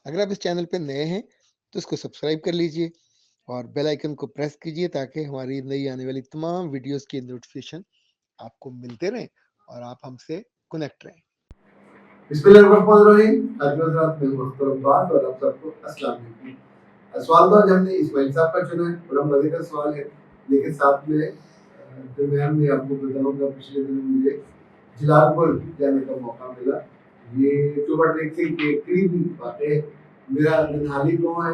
اگر آپ اس چینل پہ نئے ہیں تو اس کو سبسکرائب کر لیجئے اور بیل آئیکن کو پریس کیجئے تاکہ ہماری نئی آنے والی تمام ویڈیوز کی نوٹیفیکیشن آپ کو ملتے رہیں اور آپ ہم سے کنیکٹ رہیں۔ بسم اللہ الرحمن الرحیم۔ حضرات میں مختربات اور آپ سب کو السلام علیکم۔ سوال تو آج ہم نے اسماعیل صاحب کا چنا ہے، بڑا مزے کا سوال ہے، لیکن ساتھ میں درمیان میں آپ کو بتاؤں گا پچھلے دنوں مجھے جلال پور جانے کا موقع ملا۔ یہ چوبا ٹریک سے قریبی واقع ہے، میرا ننہالی گاؤں ہے،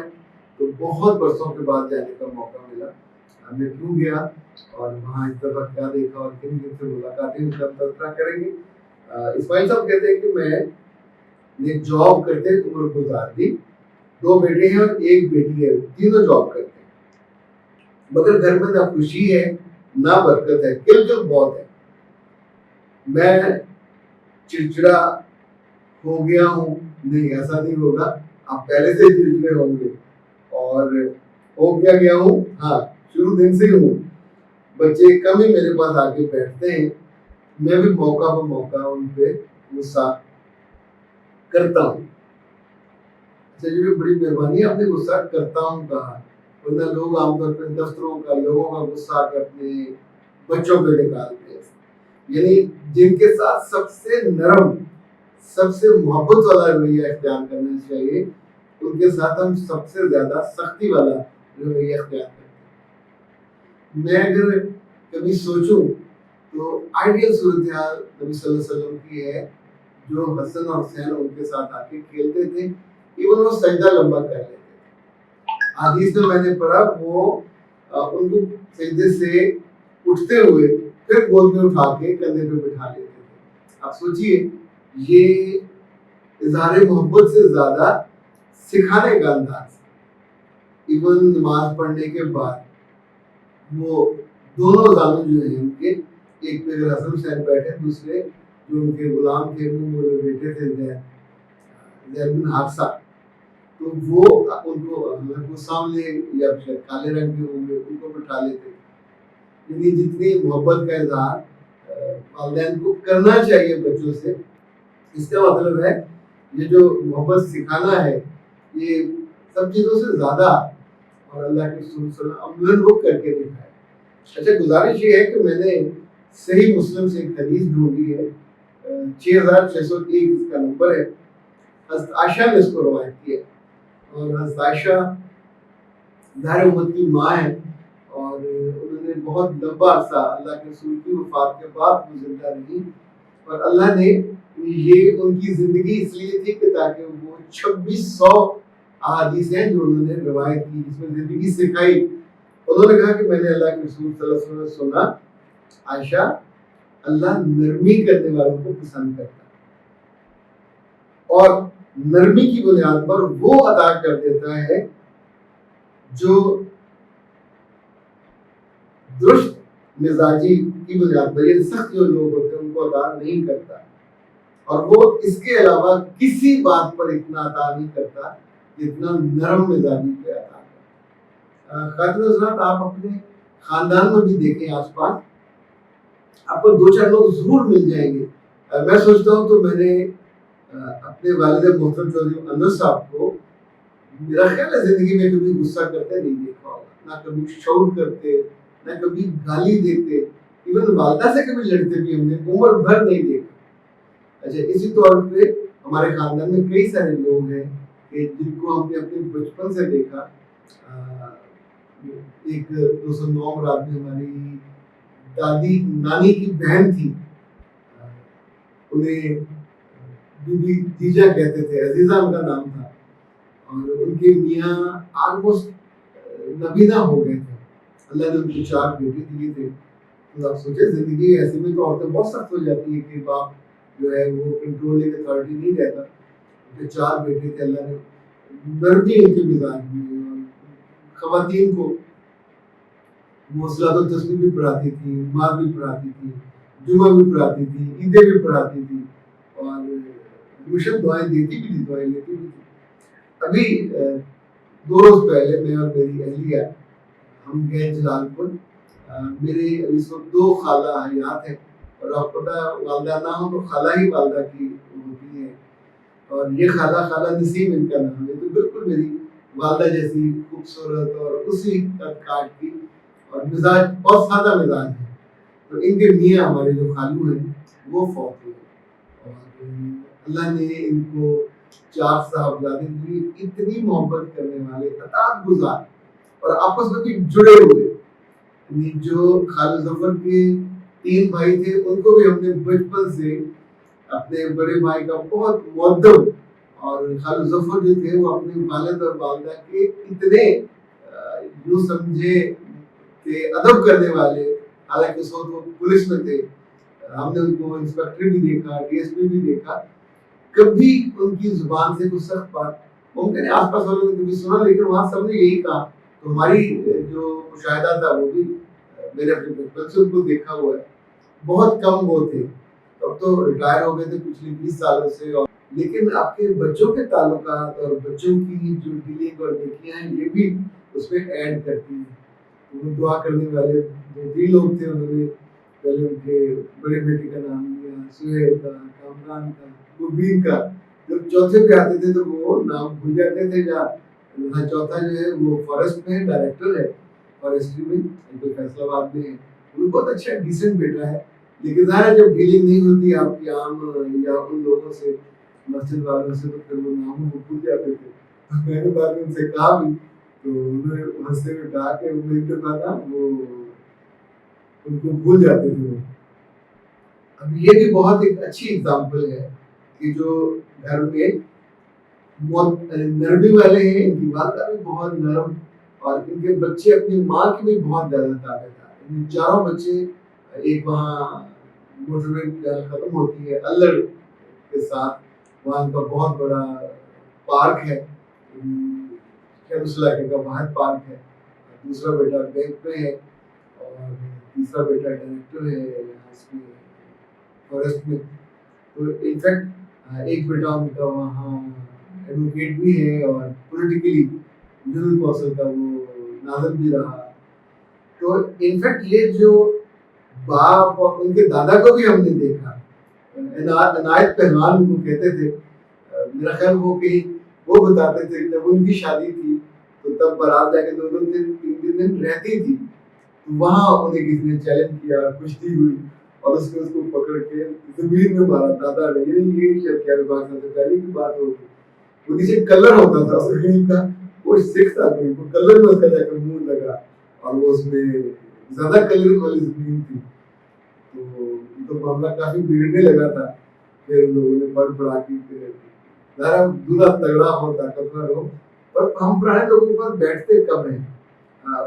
تو بہت برسوں کے بعد جانے کا موقع ملا۔ میں کیوں گیا اور وہاں اس دفعہ کیا دیکھا اور کن کن سے ملاقاتیں اس کا تذکرہ کریں گے۔ اسماعیل صاحب کہتے ہیں کہ میں نے جاب کرتے عمر گزار دی، 2 بیٹے ہیں اور 1 بیٹی ہے، تینوں جاب کرتے ہیں، مگر گھر میں نہ خوشی ہے نہ برکت ہے، کل بہت ہے۔ میں چڑچڑا ہو گیا ہوں، نہیں ایسا نہیں ہوگا، آپ پہلے سے چڑچڑے ہوں گے، اور ہو گیا ہوں، ہاں شروع دن سے ہوں۔ بچے کم ہی میرے پاس آ کے بیٹھتے ہیں، میں بھی موقع پر موقع ان پہ غصہ کرتا ہوں۔ اچھا جی، بڑی مہربانی آپ نے غصہ کرتا ہوں کہا، ورنہ لوگ عام طور پہ دفتروں کا لوگوں کا غصہ اپنے بچوں پہ نکالتے ہیں، یعنی جن کے ساتھ سب سے نرم، سب سے محبت والا رویہ اختیار کرنا چاہیے، ان کے ساتھ ہم سب سے زیادہ سختی والا رویہ اختیار کرتے ہیں۔ میں اگر کبھی سوچوں تو آئیڈیل صورتحال نبی صلی اللہ علیہ وسلم کی ہے، جو حسن اور حسین ان کے ساتھ آ کے کھیلتے تھے، ایون وہ سجدہ لمبا کر لیتے تھے۔ حدیث میں نے پڑھا وہ ان کو سجدے سے اٹھتے ہوئے پھر گود میں اٹھا کے کندھے پہ بٹھا لیتے تھے۔ آپ سوچئے، یہ اظہار محبت سے زیادہ سکھانے کا انداز۔ ایون نماز پڑھنے کے بعد وہ دونوں زانو جو ہیں ان کے، ایک پہ اگر حسن حسین بیٹھے، دوسرے جو ان کے غلام تھے وہ بیٹے تھے زید بن حارثہ، تو وہ ان کو سامنے یا کالے رنگ کے ہوں گے ان کو بٹھا لیتے۔ یعنی جتنی محبت کا اظہار والدین کو کرنا چاہیے بچوں سے، اس کا مطلب ہے یہ جو محبت سکھانا ہے یہ سب چیزوں سے زیادہ، اور اللہ کے رسول صلی اللہ علیہ وسلم وہ کر کے دکھائے۔ اچھا، گزارش یہ ہے کہ میں نے صحیح مسلم سے ایک حدیث ڈھونڈی ہے، 6601 اس کا نمبر ہے، حضرت عائشہ نے اس کو روایت کی ہے، اور حضرت عائشہ ظاہر امت کی ماں ہے، اور انہوں نے بہت لمبا عرصہ اللہ کے رسول کی وفات کے بعد وہ زندہ رہی، اور اللہ نے یہ ان کی زندگی اس لیے تھی کہ تاکہ وہ 2600 احادیث ہیں جو انہوں نے روایت کی، جس میں زندگی سکھائی۔ انہوں نے کہا کہ میں نے اللہ کے رسول صلی اللہ علیہ وسلم سنا، عائشہ، اللہ نرمی کرنے والوں کو پسند کرتا ہے، اور نرمی کی بنیاد پر وہ عطا کر دیتا ہے جو درست مزاجی کی بنیاد پر، یعنی سخت جو لوگ ہوتے ہیں ان کو عطا نہیں کرتا، اور وہ اس کے علاوہ کسی بات پر اتنا عطا نہیں کرتا جتنا نرم مزاجی پہ عطا کرتا۔ خاتون حضرات، آپ اپنے خاندان میں بھی دیکھیں، آس پاس آپ کو 2-4 لوگ ضرور مل جائیں گے۔ میں سوچتا ہوں تو میں نے اپنے والد محترم چودھری انور صاحب کو میرا خیال ہے زندگی میں کبھی غصہ کرتے نہیں دیکھا ہوگا، نہ کبھی شعور کرتے، نہ کبھی گالی دیتے، ایون والدہ سے کبھی لڑتے بھی ہم نے عمر بھر نہیں دیکھا۔ اچھا، اسی طور پہ ہمارے خاندان میں کئی سارے لوگ ہیں کہ جن کو ہم نے اپنے بچپن سے دیکھا۔ ایک 209 مراد میں ہماری دادی نانی کی بہن تھی، انہیں بی بی دیجا کہتے تھے، عزیزہ ان کا نام تھا، اور ان کے میاں آلموسٹ نبینا ہو گئے تھے، اللہ نے ان کو 4 بیٹے دیے تھے۔ تو آپ سوچے زندگی ایسے میں تو عورتیں بہت سخت ہو جاتی ہے کہ باپ جو ہے وہ کنٹرولنگ اتھارٹی نہیں رہتا، ان کے 4 بیٹے تھے، اللہ نے نرمی ان کے مزاج میں، اور خواتین کو وہ صلاۃ التسبیح بھی پڑھاتی تھی، نماز بھی پڑھاتی تھی، جمعہ بھی پڑھاتی تھی، عیدیں بھی پڑھاتی تھی، اور ہمیشہ دعائیں دیتی بھی تھی، دعائیں لیتی بھی تھی۔ ابھی 2 روز پہلے میں اور میری اہلیہ ہم گئے جلال پور۔ میرے اس وقت 2 خالہ حیات ہیں، اور آپ پتہ والدہ نہ ہو تو خالہ ہی والدہ کی ہوتی ہیں، اور یہ خالہ نسیم ان کا نام ہے، تو بالکل میری والدہ جیسی خوبصورت اور اسی قد کاٹ کی، اور مزاج بہت سادہ مزاج ہے. تو ان کے میاں ہمارے جو خالو ہیں وہ فوت ہوئے، اور اللہ نے ان کو 4 صاحبزادے دی، اتنی محبت کرنے والے، اطاعت گزار اور آپس میں بھی جڑے ہوئے. جو خالد ظفر کے 3 بھائی تھے ان کو بھی ہم نے بچپن سے اپنے بڑے بھائی کا بہت مؤدب، اور خالد ظفر جو تھے وہ اپنے والد اور والدہ کے اتنے یوں سمجھے کہ ادب کرنے والے، حالانکہ اس وقت وہ پولیس میں تھے، ہم نے ان کو انسپیکٹر بھی دیکھا، ڈی ایس پی بھی دیکھا، کبھی ان کی زبان سے کوئی سخت بات ممکن ہے آس پاس والوں نے کبھی سنا، لیکن وہاں سب نے یہی کہا. تو ہماری جو مشاہدہ تھا وہ بھی میں نے اپنے بچپن سے ان کو دیکھا ہوا ہے. بہت کم وہ تھے، اب تو ریٹائر ہو گئے تھے پچھلے 20 سالوں سے، لیکن آپ کے بچوں کے تعلقات اور بچوں کی جو ڈیلنگ اور نیکیاں ہیں یہ بھی اس میں ایڈ کرتی ہیں. وہ دعا کرنے والے 2-3 لوگ تھے، انہوں نے پہلے ان کے بڑے بیٹے کا نام لیا، سہیل کا، کامران کا، مبین کا. جب چوتھے پہ آتے تھے تو وہ نام بھول جاتے تھے. جہاں چوتھا جو ہے وہ فارسٹ میں ڈائریکٹر ہے، فارسٹری میں جو فیصلہ آباد میں ہے، وہ بہت اچھا ڈیسنٹ بیٹا ہے. لیکن ظاہر جب ڈیلنگ نہیں ہوتی آپ کی عام یا ان لوگوں سے، مسجد والوں سے، تو پھر وہ ناموں کو بھول جاتے تھے. میں نے بعد میں ان سے کہا بھی، تو انہوں نے ہنستے ہوئے کہا کہ وہ ایک دفعہ تھا وہ ان کو بھول جاتے تھے. اب یہ بھی بہت ایک اچھی اگزامپل ہے کہ جو گھر میں نرمی والے ہیں، ان کی والدہ بھی بہت نرم، اور ان کے بچے اپنی ماں کی بھی بہت زیادہ تابعدار. ان چاروں بچے، ایک وہاں موٹر وے ختم ہوتی ہے الڑ کے ساتھ، وہاں ان کا بہت بڑا پارک ہے، خیر اس علاقے کا واحد پارک ہے. دوسرا بیٹا بینک میں ہے، اور تیسرا بیٹا ڈائریکٹر ہے اس میں فارسٹ میں. تو انفیکٹ ایک بیٹا ان کا وہاں ایڈوکیٹ بھی ہے، اور پولیٹیکلی یونین کونسل کا وہ ناظر بھی رہا. تو انفیکٹ یہ جو باپ اور ان کے دادا کو بھی ہم نے دیکھا، عنایت پہلوان ان کو کہتے تھے. میرا خیال وہ کہیں وہ بتاتے تھے جب ان کی شادی تھی تو تب برات جا کے 2-2 دن رہتی تھی، تو وہاں انہیں کسی نے چیلنج کیا، کشتی ہوئی، اور اس نے اس کو پکڑ کے زمین میں مارا. دادا نے یہ شاید کیا بات سے پہلے کی بات ہوگی. وہ نیچے کلر ہوتا تھا زمین کا، وہ سکھ تھا کوئی، وہ کلر میں اس کا جا کر منہ لگا، اور وہ اس میں زیادہ کلر والی زمین تھی. تو معاملہ کافی بگڑنے لگا تھا. پھر لوگوں نے پڑھ پڑھا کے ذرا دورا تگڑا ہو، طاقتور ہو، پر ہم پرانے لوگوں کے پاس بیٹھتے کم ہیں.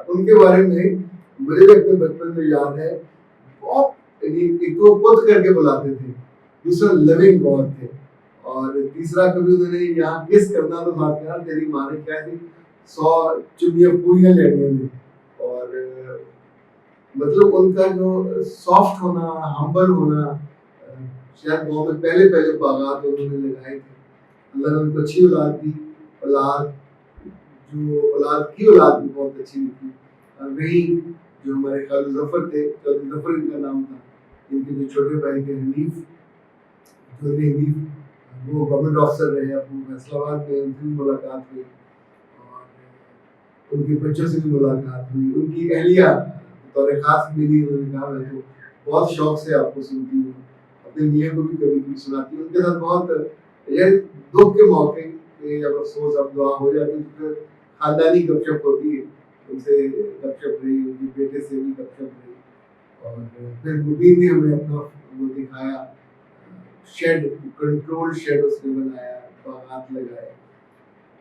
ان کے بارے میں مجھے بھی اپنے بچپن میں یاد ہے، بہت ایک تو پت کر کے بلاتے تھے، دوسرا لونگ بہت تھے، اور تیسرا کبھی انہوں نے یہاں کس کرنا تو بات کہا تیری ماں نے کیا تھی 100 چنیاں پوریاں لینی ہیں. اور مطلب ان کا جو سافٹ ہونا، ہمبل ہونا، شاید گاؤں میں پہلے باغات انہوں نے لگائے تھے. اللہ نے ان کو اچھی اولاد دی، اولاد کی اولاد بھی بہت اچھی تھی. وہی جو ہمارے خالد ظفر تھے، خالد ظفر ان کا نام تھا، ان کے جو چھوٹے بھائی تھے حنیف، وہ گورنمنٹ آفیسر رہے. اب وہ فیصلہ آباد میں ان سے بھی ملاقات ہوئی، اور ان کے بچوں سے بھی ملاقات ہوئی. ان کی اہلیہ بطور خاص ملی، انہوں نے کہا میں تو بہت شوق سے آپ کو سنتی ہوں، اپنے میاں کو بھی کبھی کبھی سناتی ہوں. ان کے ساتھ بہت یہ دکھ کے موقع جب افسوس اب دعا ہو جاتی تو پھر خاندانی گپ شپ ہوتی ہے. ان سے گپ شپ رہی، ان کے بیٹے سے بھی گپ شپ رہی. اور پھر مبین نے ہمیں اپنا وہ دکھایا شیڈ، کنٹرول شیڈ اس نے بنایا، باغات لگائے.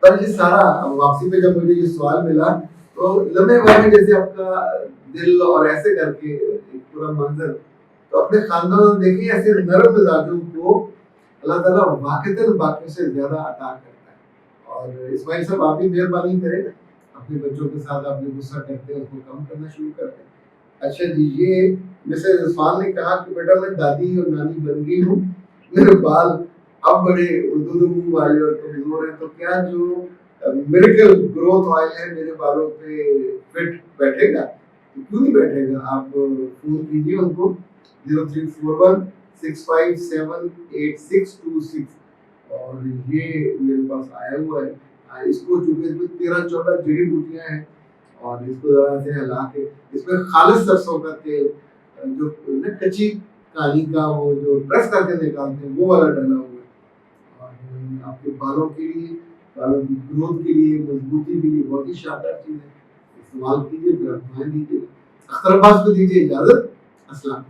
پر یہ سارا واپسی پہ جب مجھے یہ سوال ملا تو لمحے واقع جیسے آپ کا دل اور ایسے کر کے ایک پورا منظر، تو اپنے خاندان میں دیکھیں ایسے نرم مزاجوں کو اللہ تعالیٰ واقعتاً باقیوں سے زیادہ عطا کرتا ہے. اور اسماعیل صاحب آپ بھی مہربانی کریں، اپنے بچوں کے ساتھ آپ جو غصہ کرتے ہیں اس کو کم کرنا شروع کرتے ہیں. اچھا جی، یہ مسز عثمان نے کہا کہ بیٹا میں دادی اور نانی بن گئی ہوں، میرے بال اب بڑے اردو منہ والے اور کمزور ہیں، تو کیا جو میریکل گروتھ آئل ہے میرے بالوں پہ فٹ بیٹھے گا؟ کیوں نہیں بیٹھے گا؟ آپ فون کیجیے ان کو 0341 657 8626، اور اور یہ میرے پاس آیا ہوا ہے. اس کو چونکہ اس میں 13-14 جڑی بوٹیاں ہیں اور اس کو ذرا سے ہلا کے اس میں خالص سرسوں کا تیل جو کچی کانی کا وہ جو پریس کر کے نکالتے ہیں وہ والا ڈالا ہوا ہے. اور آپ کے بالوں کے لیے، بالوں کی گروتھ کے لیے، مضبوطی کے لیے بہت ہی شاندار چیز ہے. استعمال کیجیے، پھر اپنا دیجیے. اختر عباس کو دیجیے اجازت. السلام.